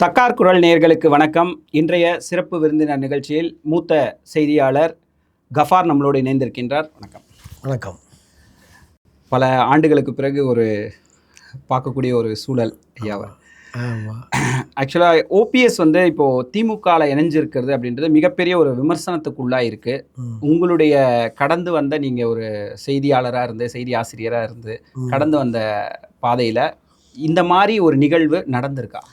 தக்கார் குரல் நேயர்களுக்கு வணக்கம். இன்றைய சிறப்பு விருந்தினர் நிகழ்ச்சியில் மூத்த செய்தியாளர் கஃபார் நம்மளோடு இணைந்திருக்கின்றார். வணக்கம். வணக்கம். பல ஆண்டுகளுக்கு பிறகு பார்க்கக்கூடிய ஒரு சூழல் ஐயாவை. ஆக்சுவலாக ஓபிஎஸ் இப்போது திமுகவில் இணைஞ்சிருக்கிறது அப்படின்றது மிகப்பெரிய ஒரு விமர்சனத்துக்குள்ளாக இருக்குது. உங்களுடைய கடந்து வந்த நீங்கள் ஒரு செய்தியாளராக இருந்து செய்தி ஆசிரியராக இருந்து கடந்து வந்த பாதையில் இந்த மாதிரி ஒரு நிகழ்வு நடந்திருக்கா?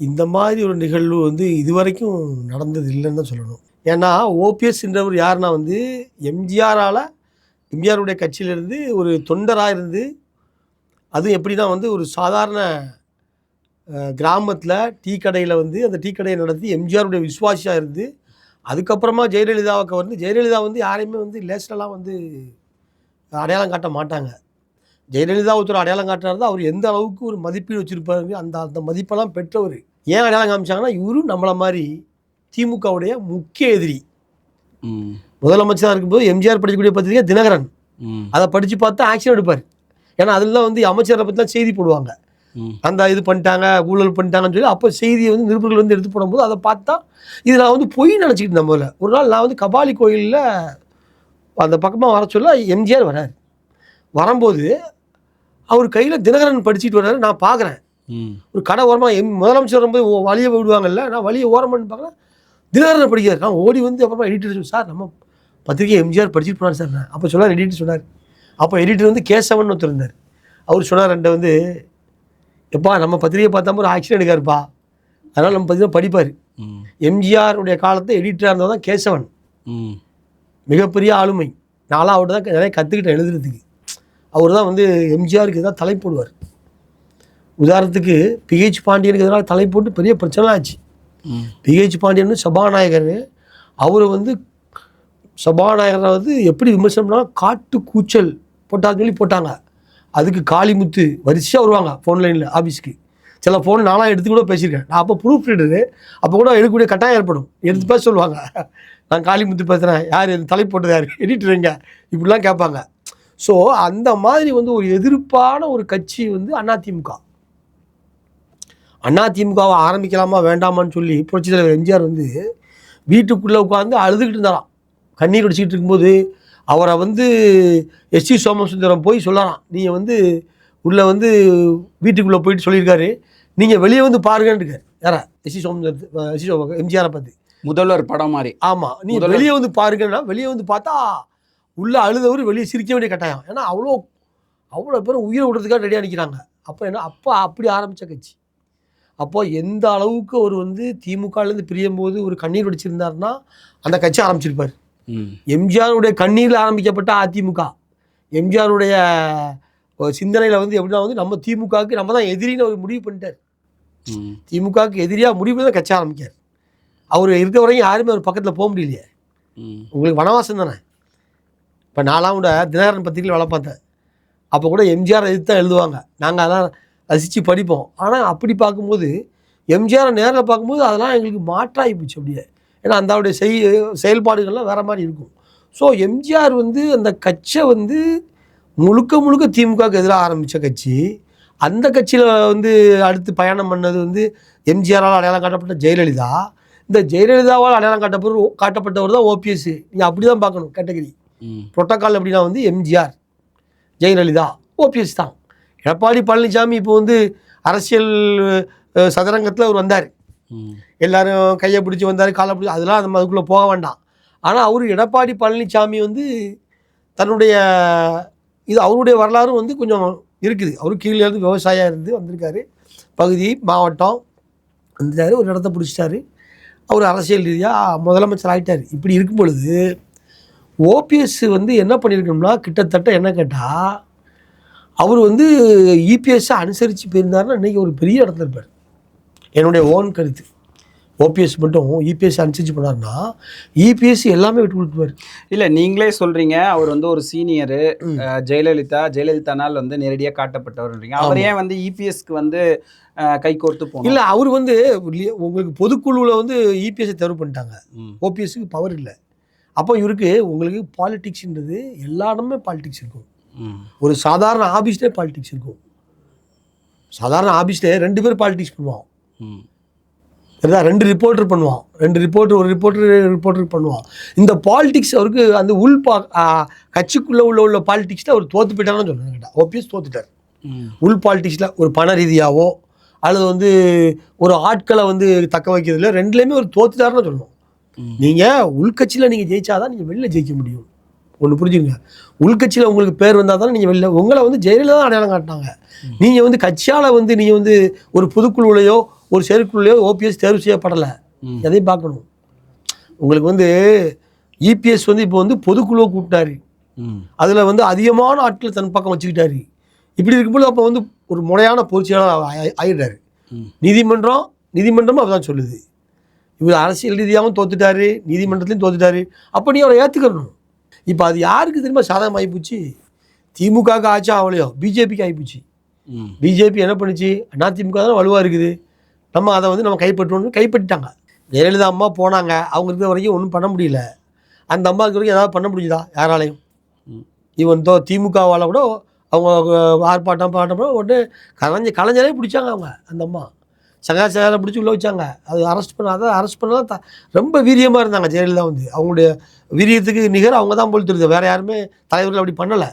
இந்த மாதிரி ஒரு நிகழ்வு இதுவரைக்கும் நடந்தது இல்லைன்னு தான் சொல்லணும். ஏன்னா ஓபிஎஸ்ன்றவர் யாருன்னா எம்ஜிஆருடைய கட்சியிலிருந்து ஒரு தொண்டராக இருந்து, அதுவும் எப்படின்னா ஒரு சாதாரண கிராமத்தில் டீ கடையில் அந்த டீ கடையை நடத்தி எம்ஜிஆருடைய விசுவாசியாக இருந்து, அதுக்கப்புறமா ஜெயலலிதாவுக்கு ஜெயலலிதா யாரையுமே லேஸ்லாம் அடையாளம் காட்ட மாட்டாங்க. ஜெயலலிதா ஒருத்தர் அடையாளம் காட்டுறாரு, அவர் எந்த அளவுக்கு ஒரு மதிப்பீடு வச்சுருப்பாரு, அந்த மதிப்பெல்லாம் பெற்றவர். ஏன் அடையாளம் காமிச்சாங்கன்னா, இவரும் நம்மளை மாதிரி திமுகவுடைய முக்கிய எதிரி. முதலமைச்சராக இருக்கும்போது எம்ஜிஆர் படிக்கக்கூடிய பத்திரிகை தினகரன், அதை படித்து பார்த்தா ஆக்ஷன் எடுப்பார். ஏன்னா அதில் அமைச்சரை பற்றிலாம் செய்தி போடுவாங்க. அந்த இது பண்ணிட்டாங்க, ஊழல் பண்ணிட்டாங்கன்னு சொல்லி அப்போ செய்தியை நிருபர்கள் எடுத்து போடும்போது அதை பார்த்தா இது நான் பொய் நினச்சிக்கிட்டு முதல்ல. ஒரு நாள் நான் கபாலி கோயிலில் அந்த பக்கமாக வர சொல்ல எம்ஜிஆர் வரார். வரும்போது அவர் கையில் தினகரன் படிச்சுட்டு வர்றாரு. நான் பார்க்குறேன், ஒரு கடை ஓரமாக முதலமைச்சர் வரும்போது வழியை விடுவாங்கல்ல, நான் வழியை ஓரமானு பார்க்குறேன், தினகரனை படிக்கிறார். நான் ஓடி அப்புறமா எடிட்டர், சார் நம்ம பத்திரிகை எம்ஜிஆர் படிச்சுட்டு போனார் சார். நான் அப்போ சொன்னார், எடிட்டர் சொன்னார். அப்போ எடிட்டர் கேசவன் ஒருத்தர் இருந்தார். அவர் சொன்னார் என்கிட்ட எப்பா நம்ம பத்திரிகை பார்த்தா ஒரு ஆக்ஷன் எடுக்காருப்பா, அதனால் நம்ம பத்திரிகை படிப்பார். எம்ஜிஆருடைய காலத்தை எடிட்டராக இருந்தவர் தான் கேசவன், மிகப்பெரிய ஆளுமை. நானும் அவர்கிட்ட தான் நிறைய கற்றுக்கிட்டேன் எழுதுறதுக்கு. அவர் தான் எம்ஜிஆருக்கு எதாவது தலை போடுவார். உதாரணத்துக்கு பிஹெச் பாண்டியனுக்கு எதிராக தலை போட்டு பெரிய பிரச்சனை ஆச்சு. பிஹெச் பாண்டியன் சபாநாயகர், அவர் சபாநாயகரை எப்படி விமர்சனம்னா காட்டு கூச்சல் போட்டான்னு சொல்லி போட்டாங்க. அதுக்கு காளிமுத்து வரிசையாக வருவாங்க ஃபோன் லைனில் ஆஃபீஸ்க்கு. சில ஃபோன் நானாக எடுத்து கூட பேசியிருக்கேன். நான் அப்போ ப்ரூஃப் ரீடரு, அப்போ கூட எடுக்கக்கூடிய கட்டாயம் ஏற்படும், எடுத்து பேச சொல்லுவாங்க. நான் காளிமுத்து பேசுகிறேன், யார் தலை போட்டது யார், எடிட்டருங்க, இப்படிலாம் கேட்பாங்க. ஸோ அந்த மாதிரி ஒரு எதிர்ப்பான ஒரு கட்சி அதிமுக. அதிமுகவை ஆரம்பிக்கலாமா வேண்டாமான்னு சொல்லி புரட்சித் தலைவர் எம்ஜிஆர் வீட்டுக்குள்ளே உட்காந்து அழுதுகிட்டு இருந்தாராம். கண்ணீர் அடிச்சுக்கிட்டு இருக்கும்போது அவரை எஸ்டி சோமசுந்தரம் போய் சொல்லலாம், நீங்கள் உள்ளே வீட்டுக்குள்ளே போயிட்டு சொல்லியிருக்காரு, நீங்கள் வெளியே பாருங்கன்னு இருக்கார். யாரா? எஸ்டி எம்ஜிஆரை பார்த்து முதல்வர் படம் மாதிரி. ஆமாம், நீங்கள் வெளியே பாருங்கன்னா வெளியே பார்த்தா உள்ளே அழுதவர் வெளியே சிரிக்க வேண்டிய கட்டாயம். ஏன்னா அவ்வளோ பேரும் உயிரை விடுறதுக்காக ரெடியாக நிற்கிறாங்க. அப்போ அப்படி ஆரம்பித்த கட்சி. அப்போ எந்த அளவுக்கு அவர் திமுகலேருந்து பிரியும் போது ஒரு கண்ணீர் வடிச்சிருந்தாருன்னா அந்த கட்சி ஆரம்பிச்சிருப்பார். எம்ஜிஆருடைய கண்ணீரில் ஆரம்பிக்கப்பட்ட அதிமுக, எம்ஜிஆருடைய சிந்தனையில் எப்படின்னா நம்ம திமுகவுக்கு நம்ம தான் எதிரின்னு அவர் முடிவு பண்ணிட்டார். திமுகவுக்கு எதிரியாக முடிவு தான் கட்சி ஆரம்பிக்கார். அவர் இருக்க வரையும் யாருமே அவர் பக்கத்தில் போக முடியலையே. உங்களுக்கு வனவாசம் தானே. இப்போ நாலாம் கூட தினகரன் பத்திரிகையில் வேலை பார்த்தேன். அப்போ கூட எம்ஜிஆர் எதிர்த்து தான் எழுதுவாங்க, நாங்கள் அதெல்லாம் ரசித்து படிப்போம். ஆனால் அப்படி பார்க்கும்போது எம்ஜிஆரை நேரில் பார்க்கும்போது அதெல்லாம் எங்களுக்கு மாற்றாகி போச்சு அப்படியே. ஏன்னா அந்த செயல்பாடுகள்லாம் வேறு மாதிரி இருக்கும். ஸோ எம்ஜிஆர் அந்த கட்சியை முழுக்க திமுகவுக்கு எதிராக ஆரம்பித்த கட்சி. அந்த கட்சியில் அடுத்து பயணம் பண்ணது எம்ஜிஆரால் அடையாளம் காட்டப்பட்ட ஜெயலலிதா. இந்த ஜெயலலிதாவால் அடையாளம் காட்டப்பட்டவர் தான் ஓபிஎஸ். நீங்கள் அப்படி தான் பார்க்கணும் கேட்டகரி. புரோட்டோக்கால் எப்படின்னா எம்ஜிஆர், ஜெயலலிதா, ஓபிஎஸ் தான். எடப்பாடி பழனிசாமி இப்போ அரசியல் சதுரங்கத்தில் அவர் வந்தார். எல்லாரும் கையை பிடிச்சி வந்தார், காலை பிடிச்சி, அதெல்லாம் நம்ம அதுக்குள்ளே போக வேண்டாம். ஆனால் அவர் எடப்பாடி பழனிசாமி தன்னுடைய அவருடைய வரலாறும் கொஞ்சம் இருக்குது. அவர் கீழே இருந்து விவசாயியாக இருந்து வந்திருக்காரு, பகுதி மாவட்டம் வந்துட்டார், ஒரு இடத்த பிடிச்சிட்டாரு, அவர் அரசியல் ரீதியாக முதலமைச்சர் ஆகிட்டார். இப்படி இருக்கும் பொழுது ஓபிஎஸ் என்ன பண்ணியிருக்கணும்னா, கிட்டத்தட்ட என்ன கேட்டால் அவர் இபிஎஸ்ஸை அனுசரித்து போயிருந்தாருன்னா இன்றைக்கி ஒரு பெரிய இடத்துல இருப்பார். என்னுடைய ஓன் கருத்து. ஓபிஎஸ் மட்டும் இபிஎஸ் அனுசரித்து போனார்னா இபிஎஸ் எல்லாமே விட்டு கொடுத்துருவார். இல்லை, நீங்களே சொல்கிறீங்க அவர் ஒரு சீனியரு, ஜெயலலிதானால் நேரடியாக காட்டப்பட்டவர்ன்றீங்க. அவர் ஏன் இபிஎஸ்க்கு கை கோர்த்து போகணும்? இல்லை, அவர் உங்களுக்கு பொதுக்குழுவில் இபிஎஸ்ஸை தேர்வு பண்ணிட்டாங்க. ஓபிஎஸ்க்கு பவர் இல்லை. அப்போ இவருக்கு உங்களுக்கு பாலிடிக்ஸ்ன்றது எல்லா இடமே பாலிடிக்ஸ் இருக்கும். ஒரு சாதாரண ஆஃபீஸ்லேயே பாலிடிக்ஸ் இருக்கும். சாதாரண ஆஃபீஸில் 2 பேர் பாலிடிக்ஸ் பண்ணுவான். சரிதா, 2 ரிப்போர்ட்டர் பண்ணுவான், 2 ஒரு ரிப்போர்ட்டர் பண்ணுவான். இந்த பாலிடிக்ஸ் அவருக்கு அந்த கட்சிக்குள்ளே உள்ள பாலிடிக்ஸில் அவர் தோற்று போயிட்டாருன்னு சொல்லுங்க. ஓபிஎஸ் தோத்துட்டார். உள் பாலிடிக்ஸில் ஒரு பண ரீதியாவோ அல்லது வந்து ஒரு ஆட்களை வந்து தக்க வைக்கிறதுல ரெண்டுலேயுமே ஒரு தோத்துட்டாருன்னு சொல்லணும். நீங்கள் உள்கட்சியில் நீங்கள் ஜெயிச்சாதான் நீங்கள் வெளில ஜெயிக்க முடியும். ஒன்று புரிஞ்சுங்க, உள்கட்சியில் உங்களுக்கு பேர் வந்தால் தானே நீங்கள் வெளில. உங்களை வந்து ஜெயலலிதா தான் அடையாளம் காட்டினாங்க. நீங்கள் வந்து கட்சியால் வந்து நீங்கள் வந்து ஒரு பொதுக்குழுலையோ ஒரு செயற்குழுலையோ ஓபிஎஸ் தேர்வு செய்யப்படலை. எதையும் பார்க்கணும். உங்களுக்கு வந்து இபிஎஸ் வந்து இப்போ வந்து பொதுக்குழுவை கூப்பிட்டாரு, அதில் வந்து அதிகமான ஆட்களை தன் பக்கம் வச்சுக்கிட்டாரு. இப்படி இருக்கும்போது அப்போ வந்து ஒரு முறையான பொதுச்செயலாளர் ஆகிடுறாரு. நீதிமன்றமும் அப்பதான் சொல்லுது, இவர் அரசியல் ரீதியாகவும் தோத்துட்டாரு, நீதிமன்றத்துலையும் தோத்துட்டாரு. அப்போ நீ அவரை ஏற்றுக்கணும். இப்போ அது யாருக்கு திரும்ப சாதகம் ஆகிப்போச்சு? திமுகவுக்கு ஆச்சா அவளையோ பிஜேபிக்கு ஆகிப்போச்சு. பிஜேபி என்ன பண்ணுச்சு, அதிமுக தான் வலுவாக இருக்குது, நம்ம அதை வந்து நம்ம கைப்பற்றிட்டாங்க. ஜெயலலிதா அம்மா போனாங்க, அவங்க இருக்கிற வரைக்கும் ஒன்றும் பண்ண முடியல. அந்த அம்மா இருக்கிற வரைக்கும் ஏதாவது பண்ண முடியுதா யாராலையும்? ஈவன் திமுகவால் கூட அவங்க ஆர்ப்பாட்டம் உடனே கலைஞரே பிடிச்சாங்க. அவங்க அந்த அம்மா சகாச்சார பிடிச்சி உள்ளே வச்சாங்க. அது அரெஸ்ட் பண்ணால் ரொம்ப வீரியமாக இருந்தாங்க ஜெயலலிதா. வந்து அவங்களுடைய வீரியத்துக்கு நிகர் அவங்க தான் போல் தெரியுது, வேறு யாருமே தலைவர்கள் அப்படி பண்ணலை.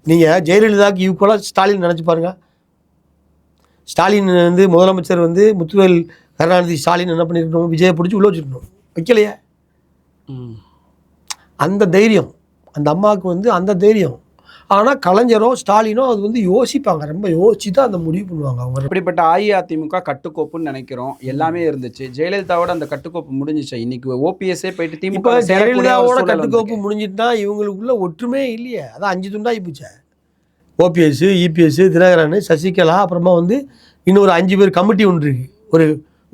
நீங்கள் ஜெயலலிதாவுக்கு ஈக்குவலாக ஸ்டாலின் நினச்சி பாருங்கள். ஸ்டாலின் வந்து முதலமைச்சர் வந்து முத்துவேல் கருணாநிதி ஸ்டாலின் என்ன பண்ணியிருக்கணும், விஜயை பிடிச்சி உள்ளே வச்சுருக்கணும், வைக்கலையே. அந்த தைரியம் அந்த அம்மாவுக்கு வந்து, அந்த தைரியம். ஆனால் கலைஞரோ ஸ்டாலினோ அது வந்து யோசிப்பாங்க, ரொம்ப யோசிச்சு தான் அந்த முடிவு பண்ணுவாங்க. அவங்க இப்படிப்பட்ட அஇஅதிமுக கட்டுக்கோப்புன்னு நினைக்கிறோம், எல்லாமே இருந்துச்சு. ஜெயலலிதாவோட அந்த கட்டுக்கோப்பு முடிஞ்சிச்சு. இன்னைக்கு ஓபிஎஸ்ஸே போயிட்டு திமுக ஜெயலலிதாவோட கட்டுக்கோப்பு முடிஞ்சிட்டுனா இவங்களுக்குள்ள ஒற்றுமே இல்லையே. அதான் 5 துண்டாகி போச்சு. ஓபிஎஸ், இபிஎஸ், தினகரன், சசிகலா, அப்புறமா வந்து இன்னொரு 5 பேர் கமிட்டி ஒன்று இருக்குது, ஒரு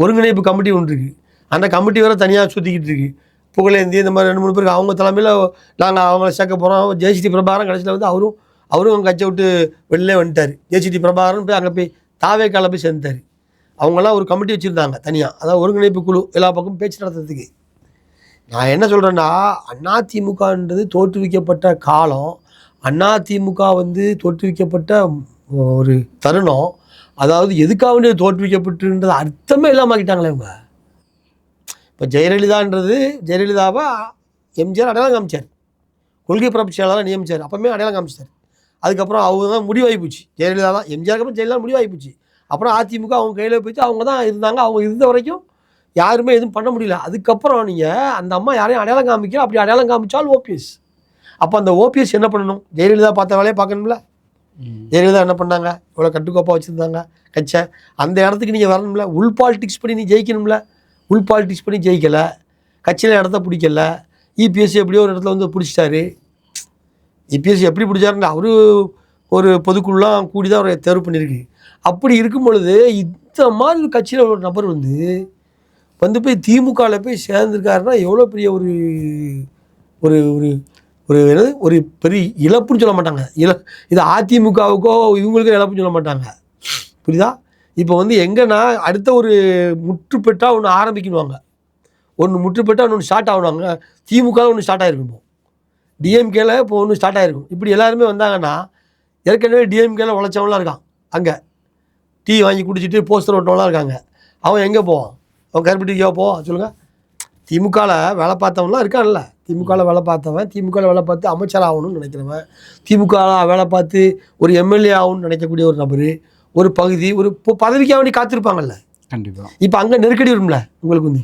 ஒருங்கிணைப்பு கமிட்டி ஒன்று இருக்குது. அந்த கமிட்டி வேறு தனியாக சுற்றிக்கிட்டு இருக்குது. புகழேந்தி இந்த மாதிரி 2-3 பேருக்கு அவங்க தலைமையில் நாங்கள் அவங்கள சேர்க்க போகிறோம். ஜெயசிடி பிரபாகரன் கடைசியில் வந்து அவரும் அவங்க கட்சியை விட்டு வெளிலே வந்துட்டார். ஜெயசிடி பிரபாகரன் போய் அங்கே போய் தாவேக்கால போய் சேர்ந்தார். அவங்களாம் ஒரு கமிட்டி வச்சுருந்தாங்க தனியாக, அதாவது ஒருங்கிணைப்பு குழு எல்லா பக்கமும் பேச்சு நடத்துறதுக்கு. நான் என்ன சொல்கிறேன்னா, அதிமுகன்றது தோற்றுவிக்கப்பட்ட காலம், அதிமுக வந்து தோற்றுவிக்கப்பட்ட ஒரு தருணம், அதாவது எதுக்காக வேண்டிய தோற்றுவிக்கப்பட்டுன்றது அர்த்தமே இல்லாமல் ஆக்கிட்டாங்களே இவங்க. இப்போ ஜெயலலிதாவை எம்ஜிஆர் அடையாளம் காமிச்சார், கொள்கை பரப்பு செயலாளராக நியமித்தார், அப்போமே அடையாளம் காமிச்சார். அதுக்கப்புறம் அவங்க தான் முடிவாகி போச்சு. ஜெயலலிதா தான், எம்ஜிஆருக்கு அப்புறம் ஜெயலலிதா முடிவாகி போச்சு. அப்புறம் அதிமுக அவங்க கையில் போயிட்டு அவங்க தான் இருந்தாங்க. அவங்க இருந்த வரைக்கும் யாருமே எதுவும் பண்ண முடியல. அதுக்கப்புறம் நீங்கள் அந்த அம்மா யாரையும் அடையாளம் காமிக்கல. அப்படி அடையாளம் காமிச்சால் ஓபிஎஸ். அப்போ அந்த ஓபிஎஸ் என்ன பண்ணணும்? ஜெயலலிதா பார்த்த வேலையை பார்க்கணும்ல. ஜெயலலிதா என்ன பண்ணாங்க, இவ்வளோ கட்டுக்கோப்பாக வச்சுருந்தாங்க கட்சை. அந்த இடத்துக்கு நீங்கள் வரணும்ல. உள் பாலிடிக்ஸ் பண்ணி நீ ஜெயிக்கணும்ல. உள் பாலிடிக்ஸ் பண்ணி ஜெயிக்கலை, கட்சியில் இடத்த பிடிக்கல. இபிஎஸ் எப்படியோ ஒரு இடத்துல வந்து பிடிச்சிட்டாரு. இபிஎஸ் எப்படி பிடிச்சாருன்னு அவரு ஒரு பொதுக்குழுலாம் கூடி தான் அவரை தேர்வு பண்ணியிருக்கு. அப்படி இருக்கும் பொழுது இந்த மாதிரி கட்சியில் ஒரு நபர் வந்து போய் திமுகவில் போய் சேர்ந்துருக்காருன்னா எவ்வளோ பெரிய ஒரு ஒரு ஒரு என்னது ஒரு பெரிய இழப்புன்னு சொல்ல மாட்டாங்க. இது அதிமுகவுக்கோ இவங்களுக்கோ இழப்புன்னு சொல்ல மாட்டாங்க, புரியுதா? இப்போ வந்து எங்கன்னா அடுத்த ஒரு முற்றுப்பெற்றா ஒன்று ஆரம்பிக்கணுவாங்க, ஒன்று முற்றுப்பெற்றா ஒன்று ஸ்டார்ட் ஆகணுவாங்க. திமுக ஒன்று ஸ்டார்ட் ஆகிருக்கும், இப்போ டிஎம்கேல இப்போ ஒன்று ஸ்டார்ட் ஆகிருக்கும். இப்படி எல்லாருமே வந்தாங்கன்னா ஏற்கனவே டிஎம்கேல உழைச்சவங்களாம் இருக்கான், அங்கே டீ வாங்கி குடிச்சிட்டு போஸ்டர் ஓட்டவங்களாம் இருக்காங்க. அவன் எங்கே போவான்? அவன் கருப்பட்டிக்கா போவான் சொல்லுங்கள்? திமுகவில் வேலை பார்த்தவங்களாம் இருக்கான்ல. திமுகவில் வேலை பார்த்தவன், திமுகவில் வேலை பார்த்து அமைச்சர் ஆகணும்னு நினைக்கிறவன், திமுகவில் வேலை பார்த்து ஒரு எம்எல்ஏ ஆகணும்னு நினைக்கக்கூடிய ஒரு நபர், ஒரு பகுதி, ஒரு பதவிக்காக வேண்டி காத்திருப்பாங்கல்ல. கண்டிப்பாக. இப்போ அங்கே நெருக்கடி வரும்ல உங்களுக்கு. வந்து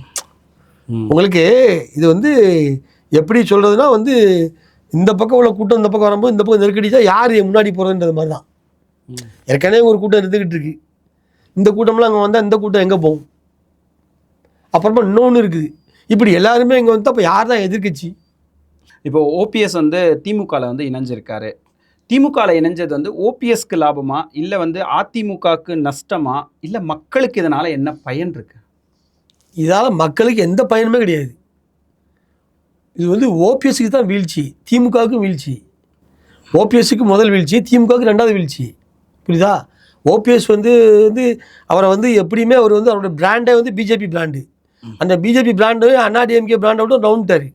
உங்களுக்கு இது வந்து எப்படி சொல்கிறதுனா வந்து இந்த பக்கம் உள்ள கூட்டம் இந்த பக்கம் வரும்போது இந்த பக்கம் நெருக்கடி தான் யார் முன்னாடி போகிறதுன்றது மாதிரி தான். ஏற்கனவே ஒரு கூட்டம் இருந்துக்கிட்டு இருக்கு, இந்த கூட்டம்லாம் அங்கே வந்தால் இந்த கூட்டம் எங்கே போகும்? அப்புறமா இன்னொன்று இருக்குது. இப்படி எல்லாருமே இங்கே வந்து அப்போ யார் தான் எதிர்கட்சி? இப்போ ஓபிஎஸ் வந்து திமுகவில் வந்து இணைஞ்சிருக்காரு. திமுகவில் இணைஞ்சது வந்து ஓபிஎஸ்க்கு லாபமா, இல்லை வந்து அதிமுகவுக்கு நஷ்டமா, இல்லை மக்களுக்கு இதனால் என்ன பயன் இருக்கு? இதால் மக்களுக்கு எந்த பயனுமே கிடையாது. இது வந்து ஓபிஎஸ்க்கு தான் வீழ்ச்சி, திமுகவுக்கும் வீழ்ச்சி. ஓபிஎஸ்க்கு முதல் வீழ்ச்சி, திமுகவுக்கு 2வது வீழ்ச்சி, புரியுதா? ஓபிஎஸ் வந்து அவரை வந்து எப்படியுமே அவர் வந்து அவரோட பிராண்டே வந்து பிஜேபி பிராண்டு. அந்த பிஜேபி பிராண்டு அண்ணாடிஎம்கே பிராண்டை விட்டு ரவுண்டாரு.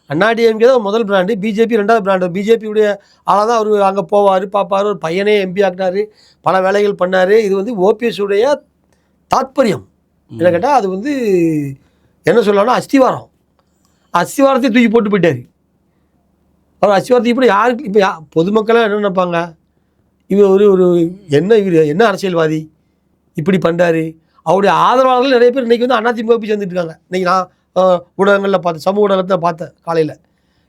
அண்ணாடிஎம்கே தான் முதல் பிராண்டு, பிஜேபி 2வது பிராண்டு. பிஜேபியுடைய ஆளாக தான் அவர் அங்கே போவார், பார்ப்பார். ஒரு பையனே எம்பி ஆக்கினார், பல வேலைகள் பண்ணார். இது வந்து ஓபிஎஸ் உடைய தாத்பரியம். என்ன கேட்டால் அது வந்து என்ன சொல்லலாம்னா அஸ்திவாரத்தை தூக்கி போட்டு போயிட்டார். அவர் அஸ்திவாரத்தை இப்படி யாருக்கு இப்போ பொதுமக்களாக என்ன நினைப்பாங்க, இவர் ஒரு என்ன அரசியல்வாதி இப்படி பண்ணுறாரு. அவருடைய ஆதரவாளர்கள் நிறைய பேர் இன்றைக்கி வந்து அதிமுக போய் சேர்ந்துட்டு இருக்காங்க. இன்றைக்கி நான் ஊடகங்களில் பார்த்தேன், சமூக ஊடகத்தில் பார்த்தேன் காலையில்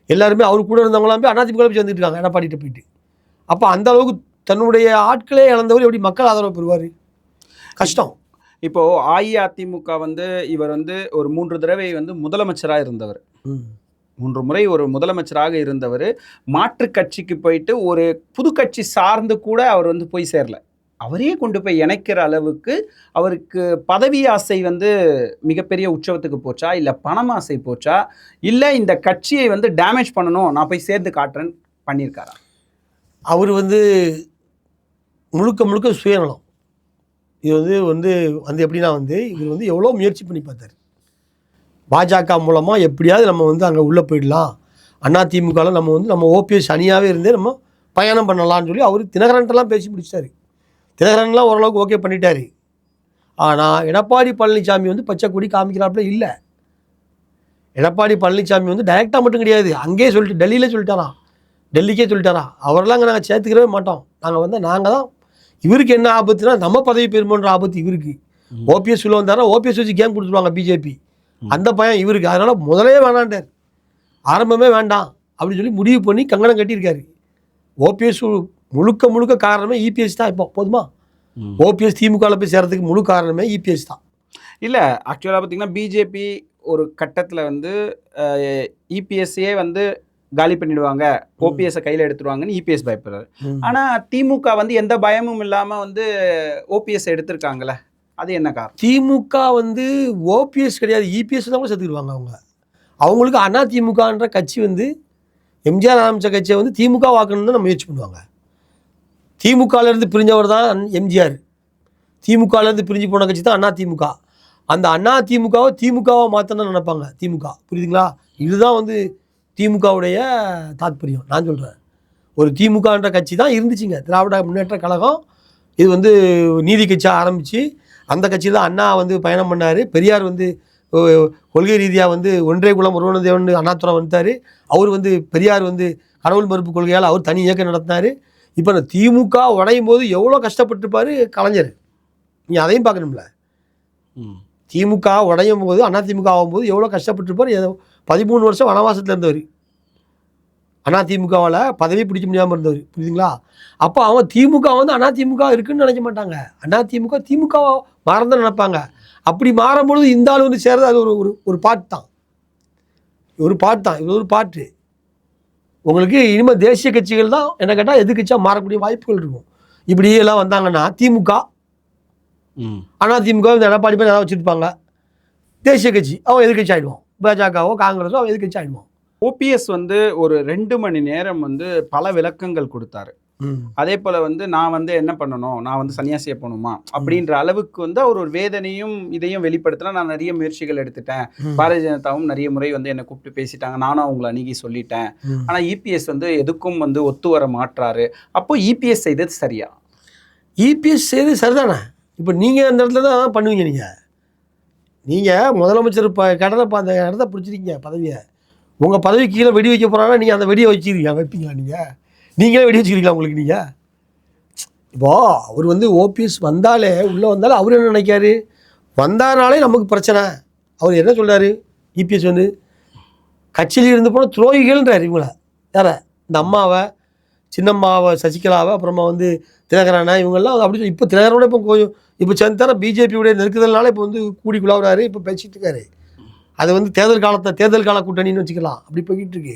எல்லாருமே அவர் கூட இருந்தவங்களாம் போய் அதிமுக போய் சேர்ந்துட்டு இருக்காங்க எடப்பாடிகிட்ட போயிட்டு. அப்போ அந்த அளவுக்கு தன்னுடைய ஆட்களே இழந்தவர் எப்படி மக்கள் ஆதரவு பெறுவார்? கஷ்டம். இப்போது அஇஅதிமுக வந்து இவர் வந்து ஒரு 3 தடவை வந்து முதலமைச்சராக இருந்தவர், 3 முறை ஒரு முதலமைச்சராக இருந்தவர். மாற்று கட்சிக்கு போயிட்டு ஒரு புது கட்சி சார்ந்து கூட அவர் வந்து போய் சேரல. அவரே கொண்டு போய் இணைக்கிற அளவுக்கு அவருக்கு பதவி ஆசை வந்து மிகப்பெரிய உற்சவத்துக்கு போச்சா, இல்லை பணம் ஆசை போச்சா, இல்லை இந்த கட்சியை வந்து டேமேஜ் பண்ணணும் நான் போய் சேர்ந்து காட்டுறேன்னு பண்ணியிருக்காரா? அவர் வந்து முழுக்க சுயநலம். இது வந்து எப்படின்னா வந்து இவர் வந்து எவ்வளோ முயற்சி பண்ணி பார்த்தார். பாஜக மூலமாக எப்படியாவது நம்ம வந்து அங்கே உள்ளே போயிடலாம், அதிமுகவில் நம்ம ஓபிஎஸ் அணியாகவே இருந்தே நம்ம பயணம் பண்ணலாம்னு சொல்லி அவர் தினகரன்ட்டெல்லாம் பேசி முடிச்சிட்டாரு. தினகரன்லாம் ஓரளவுக்கு ஓகே பண்ணிட்டாரு. ஆனால் எடப்பாடி பழனிசாமி வந்து பச்சை கொடி காமிக்கிறாப்புல இல்லை. எடப்பாடி பழனிசாமி வந்து டைரெக்டாக மட்டும் கிடையாது, அங்கேயே சொல்லிட்டு டெல்லிக்கே சொல்லிட்டாரா அவரெல்லாம் அங்கே நாங்கள் சேர்த்துக்கிறவே மாட்டோம். நாங்கள் தான் இவருக்கு என்ன ஆபத்துனா நம்ம பதவி பெறுமோன்ற ஆபத்து இவருக்கு. ஓபிஎஸ் உள்ள வந்தாரா ஓபிஎஸ் வச்சு கேம் கொடுத்துருவாங்க பிஜேபி, அந்த பயம் இவருக்கு. அதனால் முதலே வேணாண்டார், ஆரம்பமே வேண்டாம் அப்படின்னு சொல்லி முடிவு பண்ணி கங்கணம் கட்டியிருக்காரு. ஓபிஎஸ் முழுக்க காரணமே இபிஎஸ் தான். இப்போ போதுமா, ஓபிஎஸ் திமுகவில் போய் சேர்றதுக்கு முழு காரணமே இபிஎஸ் தான். இல்லை ஆக்சுவலாக பார்த்தீங்கன்னா பிஜேபி ஒரு கட்டத்தில் வந்து இபிஎஸ்ஸே வந்து காலி பண்ணிடுவாங்க, ஓபிஎஸ்ஸை கையில் எடுத்துருவாங்கன்னு இபிஎஸ் பயப்படுறாரு. ஆனால் திமுக வந்து எந்த பயமும் இல்லாமல் வந்து ஓபிஎஸ் எடுத்திருக்காங்களே, அது என்ன காரணம்? திமுக வந்து ஓபிஎஸ் கிடையாது, இபிஎஸ் தான் கூட சேர்த்துக்கிடுவாங்க. அவங்களுக்கு அதிமுகன்ற கட்சி வந்து எம்ஜிஆர் ஆரம்பித்த கட்சியை வந்து திமுக வாக்கணும்னு தான் முயற்சி பண்ணுவாங்க. திமுகலேருந்து பிரிஞ்சவர் தான் எம்ஜிஆர், திமுகலேருந்து பிரிஞ்சு போன கட்சி தான் அதிமுக. அந்த அதிமுகவை திமுகவை மாற்றணும்னு நினைப்பாங்க திமுக, புரியுதுங்களா? இதுதான் வந்து திமுகவுடைய தாத்பரியம். நான் சொல்கிறேன், ஒரு திமுகன்ற கட்சி தான் இருந்துச்சுங்க, திராவிட முன்னேற்ற கழகம். இது வந்து நீதி கட்சியாக ஆரம்பித்து அந்த கட்சியில் தான் அண்ணா வந்து பயணம் பண்ணார். பெரியார் வந்து கொள்கை ரீதியாக வந்து ஒன்றே குலம் ஒருவன தேவன் அண்ணாதுரை வந்துட்டார். அவர் வந்து பெரியார் வந்து கடவுள் மறுப்பு கொள்கையால் அவர் தனி இயக்கம் நடத்தினார். இப்போ இந்த திமுக உடையும் போது எவ்வளோ கஷ்டப்பட்டுருப்பார் கலைஞர், நீங்கள் அதையும் பார்க்கணும்ல. திமுக உடையும் போது அதிமுக ஆகும்போது எவ்வளோ கஷ்டப்பட்டுருப்பார். 13 வருஷம் வனவாசத்தில் இருந்தவர், அதிமுகவால் பதவி பிடிக்க முடியாமல் இருந்தவர், புரியுதுங்களா? அப்போ அவன் திமுக வந்து அதிமுக இருக்குன்னு நினைக்க மாட்டாங்க, திமுக மாறந்தான் நினைப்பாங்க. அப்படி மாறும்பொழுது இந்த ஆள் வந்து சேர்றது அது ஒரு பாட்டு தான், இது ஒரு பாட்டு. உங்களுக்கு இனிமேல் தேசிய கட்சிகள் தான் என்ன கேட்டால் எதிர்கட்சியாக மாறக்கூடிய வாய்ப்புகள் இருக்கும். இப்படியெல்லாம் வந்தாங்கன்னா திமுக அதிமுக இந்த எடப்பாடி பேர் ஏதாவது வச்சுருப்பாங்க, தேசிய கட்சி அவன் எதிர்கட்சி ஆகிடுவான், பாஜகவோ காங்கிரஸோ அவன் எதிர்கட்சி ஆகிடுவான். ஓபிஎஸ் வந்து ஒரு 2 மணி நேரம் வந்து பல விளக்கங்கள் கொடுத்தாரு. அதே போல் வந்து நான் வந்து என்ன பண்ணணும், நான் வந்து சன்னியாசியை போகணுமா அப்படின்ற அளவுக்கு வந்து அவர் ஒரு வேதனையும் இதையும் வெளிப்படுத்தினா, நான் நிறைய முயற்சிகள் எடுத்துட்டேன், பாரதிய ஜனதாவும் நிறைய முறை வந்து என்னை கூப்பிட்டு பேசிட்டாங்க, நானும் அவங்களை அணுகி சொல்லிட்டேன், ஆனால் இபிஎஸ் வந்து எதுக்கும் வந்து ஒத்து வர மாட்டாரு. அப்போ இபிஎஸ் செய்தது சரியா? இபிஎஸ் செய்தது சரிதானே. இப்போ நீங்கள் அந்த இடத்துல தான் பண்ணுவீங்க, நீங்கள் முதலமைச்சர் அந்த இடத்த பிடிச்சிருக்கீங்க பதவியை, உங்கள் பதவி கீழே வெடி வைக்க போகிறாங்கன்னா நீங்கள் அந்த வெடியை வைப்பீங்களா? நீங்களே வெடி வச்சுக்கிறீங்களா உங்களுக்கு? நீங்கள் இப்போது அவர் வந்து ஓபிஎஸ் உள்ளே வந்தாலே அவர் என்ன நினைக்காரு, வந்தானாலே நமக்கு பிரச்சனை. அவர் என்ன சொல்கிறாரு, இபிஎஸ் வந்து கட்சியில் இருந்து போன துரோகிகள்ன்றார். இவங்கள யார, இந்த அம்மாவை, சின்னம்மாவை, சசிகலாவை, அப்புறமா வந்து தினகரனை, இவங்கெல்லாம் அப்படி சொல்லி இப்போ தினகரனோட இப்போ சேர்ந்தார பிஜேபியுடைய நெருக்குதல்னால இப்போ வந்து கூடி குழாவுறாரு, இப்போ பேசிகிட்டு இருக்காரு. அது வந்து தேர்தல் கால கூட்டணின்னு வச்சுக்கலாம், அப்படி போய்கிட்டு இருக்கு.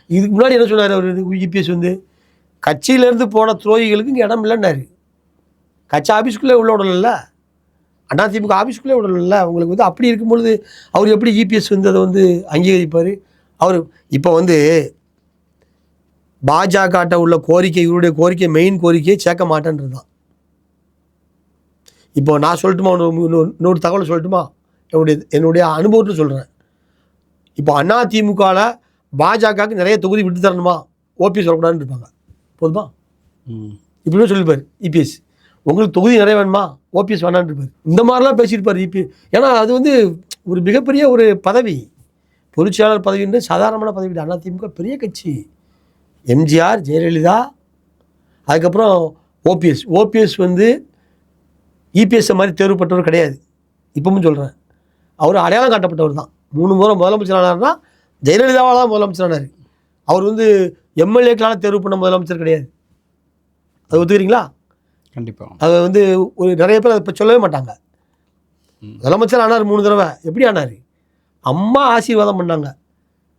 இதுக்கு முன்னாடி என்ன சொன்னார் அவர் இபிஎஸ் வந்து, கட்சியிலேருந்து போன துரோகிகளுக்கு இங்கே இடம் இல்லைன்னாரு. கட்சி ஆஃபீஸ்க்குள்ளே உள்ள விடல, அதிமுக ஆஃபீஸ்க்குள்ளே விடல. அவங்களுக்கு வந்து அப்படி இருக்கும்பொழுது அவர் எப்படி இபிஎஸ் வந்து அதை வந்து அங்கீகரிப்பார்? அவர் இப்போ வந்து பாஜகட்ட உள்ள கோரிக்கை, இவருடைய கோரிக்கை, மெயின் கோரிக்கையை சேர்க்க மாட்டேன்றது தான். இப்போ நான் சொல்லட்டுமா, இன்னொரு தகவல் சொல்லட்டுமா, என்னுடைய அனுபவத்தில் சொல்கிறேன். இப்போ அதிமுகவில் பாஜகவுக்கு நிறைய தொகுதி விட்டு தரணுமா, ஓபிஎஸ் வரக்கூடாதுன்னு இருப்பாங்க, போதுமா? இப்படின்னு சொல்லிப்பார் இபிஎஸ். உங்களுக்கு தொகுதி நிறைய வேணுமா, ஓபிஎஸ் வேணான்னு இருப்பார். இந்த மாதிரிலாம் பேசியிருப்பார் இபி. ஏன்னா அது வந்து ஒரு மிகப்பெரிய ஒரு பதவி, பொதுச்செயலாளர் பதவின்றது சாதாரணமான பதவி. அதிமுக பெரிய கட்சி. எம்ஜிஆர், ஜெயலலிதா, அதுக்கப்புறம் ஓபிஎஸ் வந்து இபிஎஸ் மாதிரி தேர்வு பெற்றவர் கிடையாது. இப்பவும் சொல்கிறேன், அவர் அடையாளம் காட்டப்பட்டவர் தான். 3 முறை முதலமைச்சர் ஆனார்னா ஜெயலலிதாவால் தான் முதலமைச்சர் ஆனார். அவர் வந்து எம்எல்ஏக்களால் தேர்வு பண்ண முதலமைச்சர் கிடையாது. அது ஒத்துக்கிறீங்களா? கண்டிப்பாக. அது வந்து ஒரு நிறைய பேர் அதை இப்போ சொல்லவே மாட்டாங்க. முதலமைச்சர் ஆனார் 3 தடவை. எப்படி ஆனார்? அம்மா ஆசீர்வாதம் பண்ணாங்க.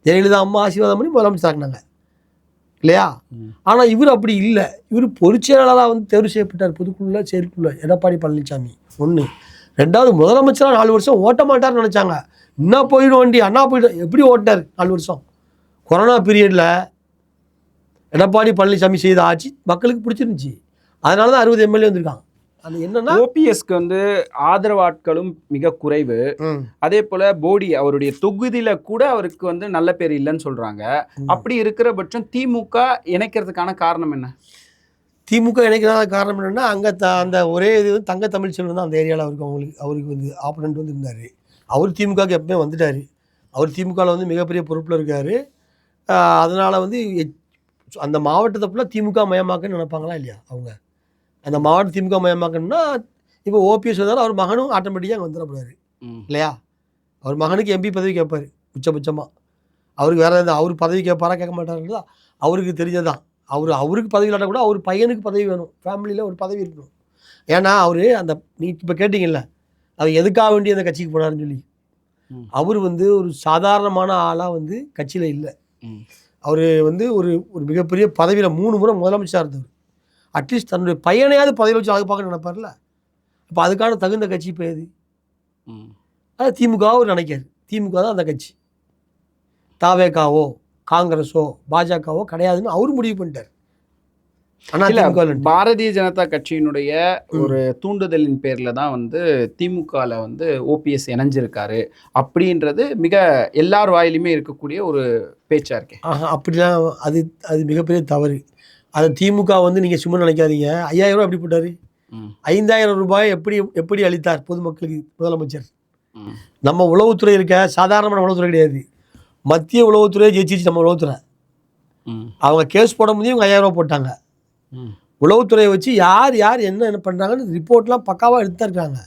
ஜெயலலிதா அம்மா ஆசீர்வாதம் பண்ணி முதலமைச்சர் ஆக்கினாங்க இல்லையா? ஆனால் இவர் அப்படி இல்லை. இவர் பொதுச்செயலாளராக வந்து தேர்வு செய்யப்பட்டார் பொதுக்குழுல செயற்குள்ள எடப்பாடி பழனிசாமி. 1. 2வது முதலமைச்சராக 4 வருஷம் ஓட்ட மாட்டார்னு நினச்சாங்க. இன்னும் போயிடும் வண்டி, அண்ணா போயிடும். எப்படி ஓட்டினார் 4 வருஷம்? கொரோனா பீரியடில் எடப்பாடி பழனிசாமி செய்த ஆட்சி மக்களுக்கு பிடிச்சிருந்துச்சி. அதனால தான் 60 எம்எல்ஏ வந்திருக்காங்க. அது என்னன்னா, ஓபிஎஸ்க்கு வந்து ஆதரவு ஆட்களும் மிக குறைவு. அதே போல போடி அவருடைய தொகுதியில கூட அவருக்கு வந்து நல்ல பேர் இல்லைன்னு சொல்றாங்க. அப்படி இருக்கிற பட்சம் திமுக இணைக்கிறதுக்கான காரணம் என்ன? திமுக இணைக்கிறதான காரணம் என்னென்னா, அங்கே அந்த ஒரே இது வந்து தங்க தமிழ்ச்செல்வன் தான் அந்த ஏரியாவில் அவருக்கு வந்து ஆப்பனண்ட் வந்து இருந்தார். அவர் திமுகவுக்கு எப்பவுமே வந்துட்டார். அவர் திமுகவில் வந்து மிகப்பெரிய பொறுப்பில் இருக்கார். அதனால் வந்து அந்த மாவட்டத்தை ஃபுல்லாக திமுக மயமாக்குன்னு நினைப்பாங்களா இல்லையா? அவங்க அந்த மாவட்டம் திமுக மயமாக்கணும்னா இப்போ ஓபிஎஸ் வந்தாலும் அவர் மகனும் ஆட்டோமேட்டிக்காக அங்கே வந்துடக்கூடாது இல்லையா? அவர் மகனுக்கு எம்பி பதவி கேட்பார் உச்சபட்சமாக. அவருக்கு வேறு எதாவது அவர் பதவி கேட்பாரா கேட்க மாட்டாருன்னா அவருக்கு தெரிஞ்சதான். அவருக்கு பதவி இல்லாட்ட கூட அவர் பையனுக்கு பதவி வேணும். ஃபேமிலியில் ஒரு பதவி இருக்கணும். ஏன்னா அவர் அந்த நீ இப்போ கேட்டிங்கல்ல, அவர் எதுக்காக வேண்டி அந்த கட்சிக்கு போனார்னு சொல்லி. அவர் வந்து ஒரு சாதாரணமான ஆளாக வந்து கட்சியில் இல்லை. அவர் வந்து ஒரு மிகப்பெரிய பதவியில் 3 முறை முதலமைச்சராக இருந்தவர். அட்லீஸ்ட் தன்னுடைய பையனையாவது பதவியில் வச்சு அழகு பார்க்க நினைப்பார்ல. அப்போ அதுக்கான தகுந்த கட்சி இப்போ எது? அது திமுகவோ அவர் நினைக்காரு. திமுக தான் அந்த கட்சி. தாவேகாவோ காங்கிரஸோ பாஜகவோ கிடையாதுன்னு அவர் முடிவு பண்ணிட்டார். பாரதிய ஜனதா கட்சியினுடைய ஒரு தூண்டுதலின் பேர்ல தான் வந்து திமுகவில் வந்து ஓபிஎஸ் இணைஞ்சிருக்காரு அப்படின்றது மிக எல்லார் வாயிலுமே இருக்கக்கூடிய ஒரு பேச்சா இருக்கேன். அப்படிலாம் அது மிகப்பெரிய தவறு. அதை திமுக வந்து நீங்கள் சும்மா நினைக்காதீங்க. 5000 ரூபாய் எப்படி போட்டார்? 5000 ரூபாய் எப்படி அளித்தார் பொதுமக்களுக்கு முதலமைச்சர்? நம்ம உளவுத்துறை இருக்க சாதாரணமான உளவுத்துறை கிடையாது. மத்திய உளவுத்துறையை ஜெயிச்சிச்சு நம்ம உளவுத்துறை. அவங்க கேஸ் போட முடியும், இவங்க 5000 ரூபாய் போட்டாங்க. உளவுத்துறையை வச்சு யார் என்ன பண்ணுறாங்கன்னு ரிப்போர்ட்லாம் பக்காவாக எடுத்து தான் இருக்காங்க.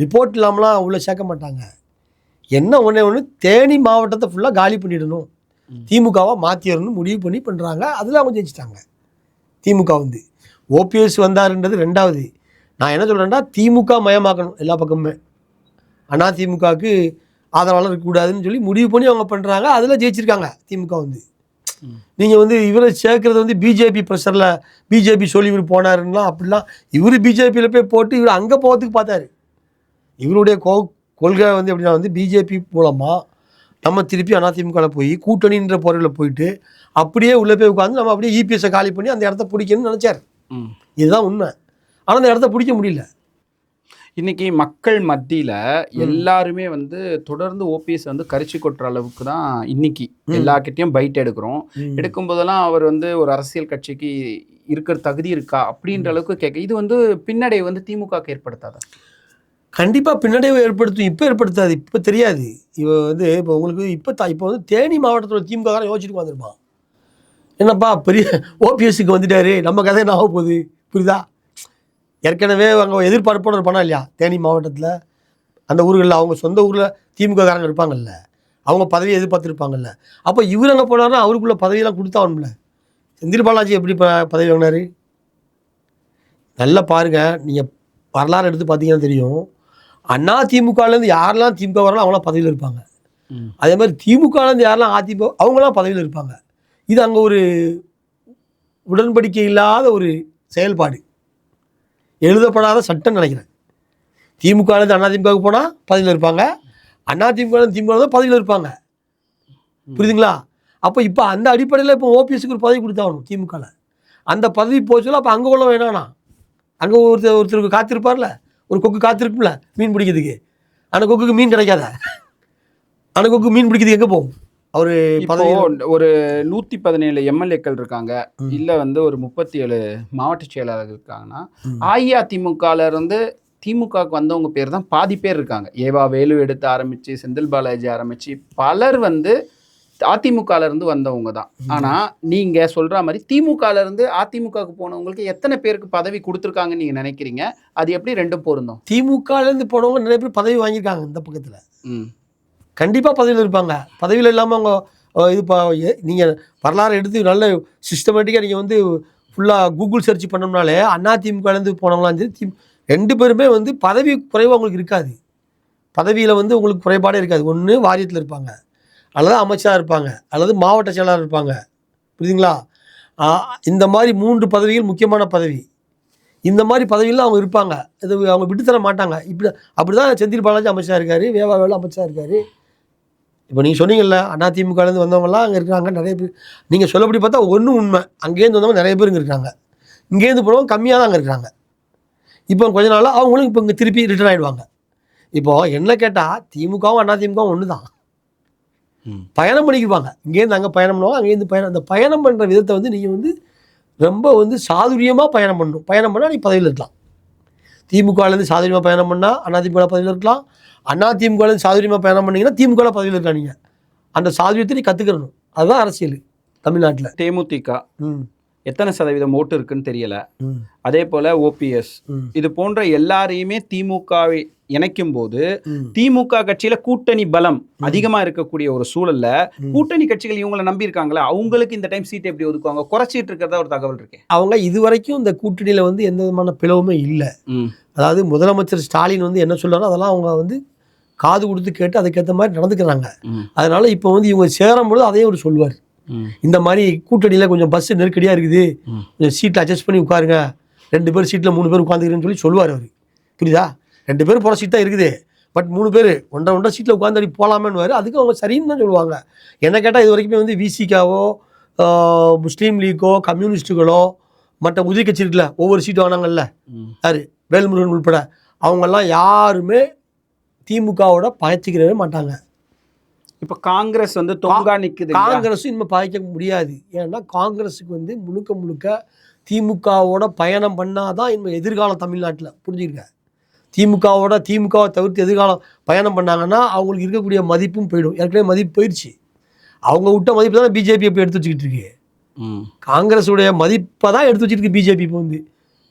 ரிப்போர்ட் இல்லாமலாம் உள்ளே சேர்க்க மாட்டாங்க. என்ன ஒன்று தேனி மாவட்டத்தை ஃபுல்லாக காலி பண்ணிடணும், திமுகவை மாற்றிடணும்னு முடிவு பண்ணி பண்ணுறாங்க. அதில் அவங்க ஜெயிச்சிட்டாங்க. திமுக வந்து ஓபிஎஸ் வந்தாருன்றது 2வது. நான் என்ன சொல்கிறேன்னா, திமுக மயமாக்கணும் எல்லா பக்கமுமே. அதிமுகவுக்கு ஆதரவாளர் இருக்கக்கூடாதுன்னு சொல்லி முடிவு பண்ணி அவங்க பண்ணுறாங்க. அதில் ஜெயிச்சிருக்காங்க திமுக வந்து. நீங்கள் வந்து இவரை சேர்க்குறது வந்து பிஜேபி ப்ரெஷரில் பிஜேபி சொல்லி இவர் போனாருன்னா அப்படிலாம் இவர் பிஜேபியில் போய் போட்டு இவர் அங்கே போகிறதுக்கு பார்த்தாரு. இவருடைய கொள்கை வந்து எப்படின்னா வந்து பிஜேபி மூலமாக நம்ம திருப்பி அதிமுகவில் போய் கூட்டணின்ற பொருளில் போயிட்டு அப்படியே உள்ளே போய் உட்காந்து நம்ம அப்படியே இபிஎஸ்ஸை காலி பண்ணி அந்த இடத்த பிடிக்கணும்னு நினச்சார். இதுதான் உண்மை. ஆனால் அந்த இடத்த பிடிக்க முடியல. இன்னைக்கு மக்கள் மத்தியில் எல்லாருமே வந்து தொடர்ந்து ஓபிஎஸ் வந்து கரிச்சு கொட்டுற அளவுக்கு தான் இன்னைக்கு எல்லார்கிட்டையும் பைட் எடுக்கிறோம். எடுக்கும்போதெல்லாம் அவர் வந்து ஒரு அரசியல் கட்சிக்கு இருக்கிற தகுதி இருக்கா அப்படின்ற அளவுக்கு கேட்க, இது வந்து பின்னடைவு வந்து திமுகவுக்கு ஏற்படுத்தாதா? கண்டிப்பாக பின்னடைவு ஏற்படுத்தும். இப்போ ஏற்படுத்தாது, இப்போ தெரியாது. வந்து இப்போ உங்களுக்கு இப்போ வந்து தேனி மாவட்டத்தில் திமுக யோசிச்சுட்டு வந்துருப்பான். என்னப்பா பெரிய ஓபிஎஸ்க்கு வந்துட்டாரு, நம்ம கதை என்ன ஆக போகுது, புரியுதா? ஏற்கனவே அங்கே எதிர்பார்ப்போடு இருப்பானா இல்லையா? தேனி மாவட்டத்தில் அந்த ஊர்களில் அவங்க சொந்த ஊரில் திமுககாரங்க இருப்பாங்கல்ல, அவங்க பதவியை எதிர்பார்த்துருப்பாங்கல்ல. அப்போ இவர் அங்கே போனார்னா அவருக்குள்ள பதவியெல்லாம் கொடுத்தாகணும்ல. செந்தில் பாலாஜி எப்படி பதவி வாங்கினார்? நல்லா பாருங்கள், நீங்கள் வரலாறு எடுத்து பார்த்தீங்கன்னா தெரியும். அதிமுகலேருந்து யாரெல்லாம் திமுக வரலாம் அவங்களாம் பதவியில் இருப்பாங்க. அதே மாதிரி திமுகலேருந்து யாரெல்லாம் அதிமுக அவங்களாம் பதவியில் இருப்பாங்க. இது அங்கே ஒரு உடன்படிக்கை இல்லாத ஒரு செயல்பாடு, எழுதப்படாத சட்டம் நினைக்கிறேன். திமுகலேருந்து அதிமுகவுக்கு போனால் பதவியில் இருப்பாங்க, அதிமுகலேருந்து திமுக தான் பதவியில் இருப்பாங்க. புரியுதுங்களா? அப்போ இப்போ அந்த அடிப்படையில் இப்போ ஓபிஎஸ்க்கு ஒரு பதவி கொடுத்தாகணும் திமுகவில். அந்த பதவி போச்சுல அப்போ அங்கே உள்ள வேணாண்ணா, அங்கே ஒருத்தருக்கு காத்திருப்பார்ல, ஒரு கொக்கு காத்திருக்கும்ல மீன் பிடிக்கிறதுக்கு. அந்த கொக்குக்கு மீன் கிடைக்காத, அந்த கொக்கு மீன் பிடிக்கிறதுக்கு எங்கே போகும்? அவர் இப்போ ஒரு 117 எம்எல்ஏக்கள் இருக்காங்க, இல்ல வந்து ஒரு 37 மாவட்ட செயலாளர்கள் இருக்காங்கன்னா, அஇஅதிமுகல இருந்து திமுகவுக்கு வந்தவங்க பேர் தான் பாதி பேர் இருக்காங்க. ஏவா வேலு எடுத்து ஆரம்பிச்சு, செந்தில் பாலாஜி ஆரம்பிச்சு பலர் வந்து அதிமுகல இருந்து வந்தவங்க தான். ஆனா நீங்க சொல்ற மாதிரி திமுகல இருந்து அதிமுகவுக்கு போனவங்களுக்கு எத்தனை பேருக்கு பதவி கொடுத்துருக்காங்கன்னு நீங்க நினைக்கிறீங்க? அது எப்படி ரெண்டும் பொருந்தும்? திமுகலேருந்து போனவங்க நிறைய பேர் பதவி வாங்கியிருக்காங்க இந்த பக்கத்தில். கண்டிப்பாக பதவியில் இருப்பாங்க. பதவியில் இல்லாமல் அவங்க நீங்கள் வரலாறு எடுத்து நல்ல சிஸ்டமேட்டிக்காக நீங்கள் வந்து ஃபுல்லாக கூகுள் சர்ச் பண்ணோம்னாலே அதிமுகலேருந்து போனவங்களாம் சரி, 2 பேருமே வந்து பதவி குறைவாக உங்களுக்கு இருக்காது. பதவியில் வந்து உங்களுக்கு குறைபாடே இருக்காது. ஒன்று வாரியத்தில் இருப்பாங்க, அல்லது அமைச்சராக இருப்பாங்க, அல்லது மாவட்ட செயலாளர் இருப்பாங்க. புரியுதுங்களா? இந்த மாதிரி 3 பதவிகள் முக்கியமான பதவி. இந்த மாதிரி பதவியில் அவங்க இருப்பாங்க. இது அவங்க விட்டு தர மாட்டாங்க. அப்படி தான் செந்தில் பாலாஜி அமைச்சராக இருக்கார், வேவா வேலு அமைச்சராக இருக்கார். இப்போ நீங்கள் சொன்னீங்கல்ல அதிமுகலேருந்து வந்தவங்கலாம் அங்கே இருக்கிறாங்க நிறைய பேர். நீங்கள் சொல்லப்படி பார்த்தா ஒன்றும் உண்மை. அங்கேருந்து வந்தவங்க நிறைய பேர் இங்கே இருக்காங்க. இங்கேருந்து போனவங்க கம்மியாக தான் அங்கே இருக்காங்க. இப்போ கொஞ்ச நாளாக அவங்களும் இப்போ இங்கே திருப்பி ரிட்டர்ன் ஆகிடுவாங்க. இப்போது என்ன கேட்டால் திமுகவும் அதிமுகவும் ஒன்று தான். பயணம் பண்ணிக்குவாங்க. இங்கேருந்து அங்கே பயணம் பண்ணுவாங்க, அங்கேருந்து பயணம். அந்த பயணம் பண்ணுற விதத்தை வந்து நீங்கள் வந்து ரொம்ப வந்து சாதுரியமாக பயணம் பண்ணணும். பயணம் பண்ணால் நீ பதவியில் இருக்கலாம். திமுகலேருந்து சாதுரியமாக பயணம் பண்ணால் அதிமுக பதவியில் இருக்கலாம். அதிமுகலேருந்து சாதுரியமாக பயணம் பண்ணிங்கன்னா திமுக பதவியில் இருக்கா. நீங்கள் அந்த சாதுரியத்தை நீ கற்றுக்கணும். அதுதான் அரசியல் தமிழ்நாட்டில். தேமுதிக எத்தனை சதவீதம் ஓட்டு இருக்குன்னு தெரியல. அதே போல ஓபிஎஸ் இது போன்ற எல்லாரையுமே திமுகவை இணைக்கும் போது திமுக கட்சியில கூட்டணி பலம் அதிகமா இருக்கக்கூடிய ஒரு சூழல்ல கூட்டணி கட்சிகள் இவங்களை நம்பி இருக்காங்களா, அவங்களுக்கு இந்த டைம் சீட் எப்படி ஒதுக்குவாங்க? குறைச்சிட்டு இருக்கிறதா ஒரு தகவல் இருக்கு. அவங்க இதுவரைக்கும் இந்த கூட்டணியில வந்து எந்த விதமான பிளவுமே இல்லை. அதாவது முதலமைச்சர் ஸ்டாலின் வந்து என்ன சொல்றாரோ அதெல்லாம் அவங்க வந்து காது கொடுத்து கேட்டு அதுக்கேற்ற மாதிரி நடந்துக்கிறாங்க. அதனால இப்போ வந்து இவங்க சேரும்போது அதையும் அவர் சொல்லுவார். இந்த மாதிரி கூட்டணியில் கொஞ்சம் பஸ் நெருக்கடியாக இருக்குது, கொஞ்சம் சீட்டில் அட்ஜஸ்ட் பண்ணி உட்காருங்க, 2 பேர் சீட்டில் 3 பேர் உட்காந்துக்கிறேன்னு சொல்லுவார் அவர். புரியுதா? 2 பேர் போகிற சீட் தான் இருக்குது, பட் 3 பேர் ஒன்றரை சீட்டில் உட்காந்து அடி போகலாமேன்னு. அதுக்கு அவங்க சரின்னு தான் சொல்லுவாங்க. என்ன கேட்டால் இது வரைக்குமே வந்து விசிகாவோ முஸ்லீம் லீக்கோ கம்யூனிஸ்ட்டுகளோ மற்ற உதவி கட்சி இருக்குல்ல, ஒவ்வொரு சீட்டு வாங்கினாங்கல்ல, யார் வேல்முருகன் உள்பட, அவங்கெல்லாம் யாருமே திமுகவோட பகைச்சிக்கிறவே மாட்டாங்க. இப்போ காங்கிரஸ் வந்து தொங்கா நிற்குது. காங்கிரஸும் இனிமேல் பகைக்க முடியாது. ஏன்னா காங்கிரஸுக்கு வந்து முழுக்க திமுகவோட பயணம் பண்ணாதான் இனிமேல் எதிர்காலம் தமிழ்நாட்டில். புரிஞ்சுருக்க? திமுகவை தவிர்த்து எதிர்காலம் பயணம் பண்ணாங்கன்னா அவங்களுக்கு இருக்கக்கூடிய மதிப்பும் போயிடும். ஏற்கனவே மதிப்பு போயிடுச்சு. அவங்க விட்ட மதிப்பு தான் பிஜேபி இப்போ எடுத்து வச்சுக்கிட்டு இருக்கு. காங்கிரஸுடைய மதிப்பை தான் எடுத்து வச்சுட்டு இருக்கு பிஜேபி. இப்போ வந்து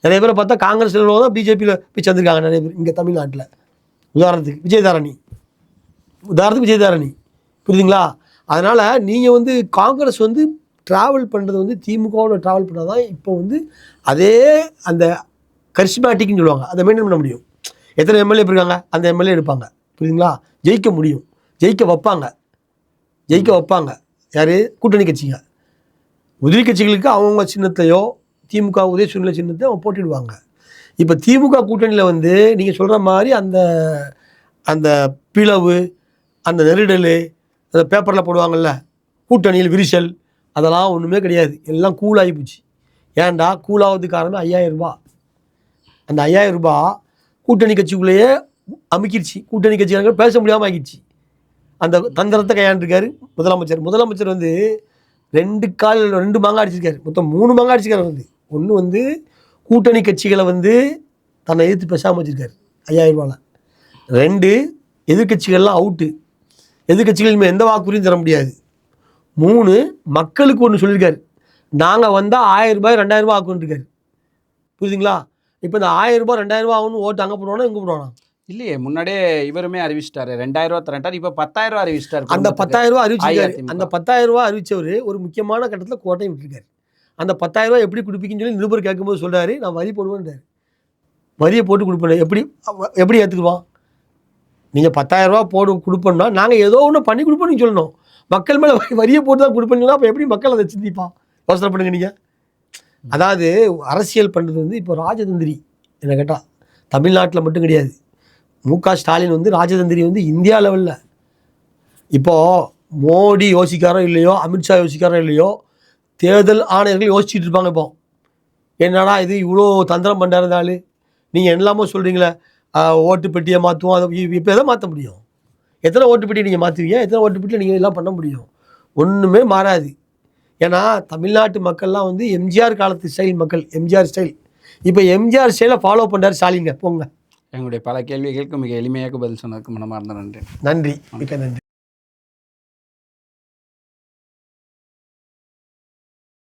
நிறைய பேரை பார்த்தா காங்கிரஸ் தான் பிஜேபியில் போய் சேர்ந்துருக்காங்க நிறைய பேர் இங்கே தமிழ்நாட்டில். உதாரணத்துக்கு விஜயதாரணி. புரியுதுங்களா? அதனால் நீங்கள் வந்து காங்கிரஸ் வந்து ட்ராவல் பண்ணுறது வந்து திமுகவோட ட்ராவல் பண்ணால் தான் இப்போ வந்து அதே அந்த கரிஸ்மேட்டிக்னு சொல்லுவாங்க, அதை மெயின்டைன் பண்ண முடியும். எத்தனை எம்எல்ஏ இருக்காங்க, அந்த எம்எல்ஏ எடுப்பாங்க. புரியுதுங்களா? ஜெயிக்க முடியும், ஜெயிக்க வைப்பாங்க. யார்? கூட்டணி கட்சிங்க. உதவி கட்சிகளுக்கு அவங்கவுங்க சின்னத்தையோ திமுக உதயசூரியல சின்னத்தையோ அவங்க போட்டிடுவாங்க. இப்போ திமுக கூட்டணியில் வந்து நீங்கள் சொல்கிற மாதிரி அந்த பிளவு, அந்த நெருடல், அந்த பேப்பரில் போடுவாங்கள்ல கூட்டணியில் விரிசல், அதெல்லாம் ஒன்றுமே கிடையாது. எல்லாம் கூலாகி போச்சு. ஏன்டா கூலாகிறதுக்கு காரணம் 5000 ரூபா. அந்த 5000 ரூபா கூட்டணி கட்சிக்குள்ளேயே அமுக்கிடுச்சு. கூட்டணி கட்சிக்காரங்க பேச முடியாமல் ஆகிடுச்சு. அந்த தந்திரத்தை கையாண்டிருக்காரு முதலமைச்சர் வந்து 2 மாங்காய் அடிச்சிருக்காரு. மொத்தம் 3 மாங்காய் அடிச்சிருக்காரு. வந்து ஒன்று வந்து கூட்டணி கட்சிகளை வந்து தன்னை எதிர்த்து பேசாமல் வச்சுருக்காரு 5000 ரூபாவில். 2 எதிர்கட்சிகள்லாம் அவுட்டு, எதிர்கட்சிகள் இனிமேல் எந்த வாக்குறுதியும் தர முடியாது. 3 மக்களுக்கு ஒன்று சொல்லியிருக்காரு, நாங்கள் வந்தால் 1000 ரூபாய் 2000 ரூபா ஆக்குன்னு இருக்காரு. புரியுதுங்களா? இப்போ இந்த 1000 ரூபாய் 2000 ரூபா ஆகுன்னு ஓட்டு அங்கே போடுவானா இங்கே போடுவானா? இல்லையே, முன்னாடியே இவருமே அறிவிச்சிட்டாரு 2000 ரூபா தரட்டார். இப்போ 10000 ரூபா அறிவிச்சிட்டாரு. அந்த 10000 ரூபா அறிவிச்சிருக்காரு. அந்த 10000 ரூபா அறிவிச்சவர் ஒரு முக்கியமான கட்டத்தில் கோட்டையை விட்டுருக்காரு. அந்த 10000 ரூபா எப்படி கொடுப்பீங்கன்னு சொல்லி நிருபர் கேட்கும்போது சொல்கிறாரு, நான் வரி போடுவேன்றார். வரியை போட்டு கொடுப்பேன். எப்படி ஏற்றுக்குவான்? நீங்கள் 10000 ரூபா கொடுப்போம்னா நாங்கள் ஏதோ ஒன்று பண்ணி கொடுப்போம்னு சொல்லணும். மக்கள் மேலே வரியை போட்டு தான் கொடுப்பீங்களா? அப்போ எப்படி மக்கள் அதை சிந்திப்பான்? யோசனை பண்ணுங்க நீங்கள். அதாவது அரசியல் பண்ணுறது வந்து இப்போ ராஜதந்திரி என்ன கேட்டால் தமிழ்நாட்டில் மட்டும் கிடையாது. மு.க. ஸ்டாலின் வந்து ராஜதந்திரி வந்து இந்தியா லெவலில். இப்போது மோடி யோசிக்காரோ இல்லையோ, அமித்ஷா யோசிக்காரோ இல்லையோ, தேர்தல் ஆணையர்கள் யோசிச்சுட்டு இருப்பாங்க. இப்போ என்னடா இது இவ்வளோ தந்திரம் பண்ணுறாரு, நீங்கள் எல்லாமோ சொல்கிறீங்களே, ஓட்டு பெட்டியை மாற்றுவோம், அதை இப்போ எதை மாற்ற முடியும்? எத்தனை ஓட்டு பெட்டியை நீங்கள் மாற்றுவீங்க? எத்தனை ஓட்டு பெட்டியில் நீங்கள் எல்லாம் பண்ண முடியும்? ஒன்றுமே மாறாது. ஏன்னா தமிழ்நாட்டு மக்கள்லாம் வந்து எம்ஜிஆர் காலத்து ஸ்டைல் மக்கள், எம்ஜிஆர் ஸ்டைல். இப்போ எம்ஜிஆர் ஸ்டைலை ஃபாலோ பண்ணுறாரு ஸ்டாலின். போங்க. எங்களுடைய பல கேள்விகளுக்கு மிக எளிமையாக பதில் சொன்னதுக்கு மனமார்ந்த நன்றி. நன்றி, மிக்க நன்றி.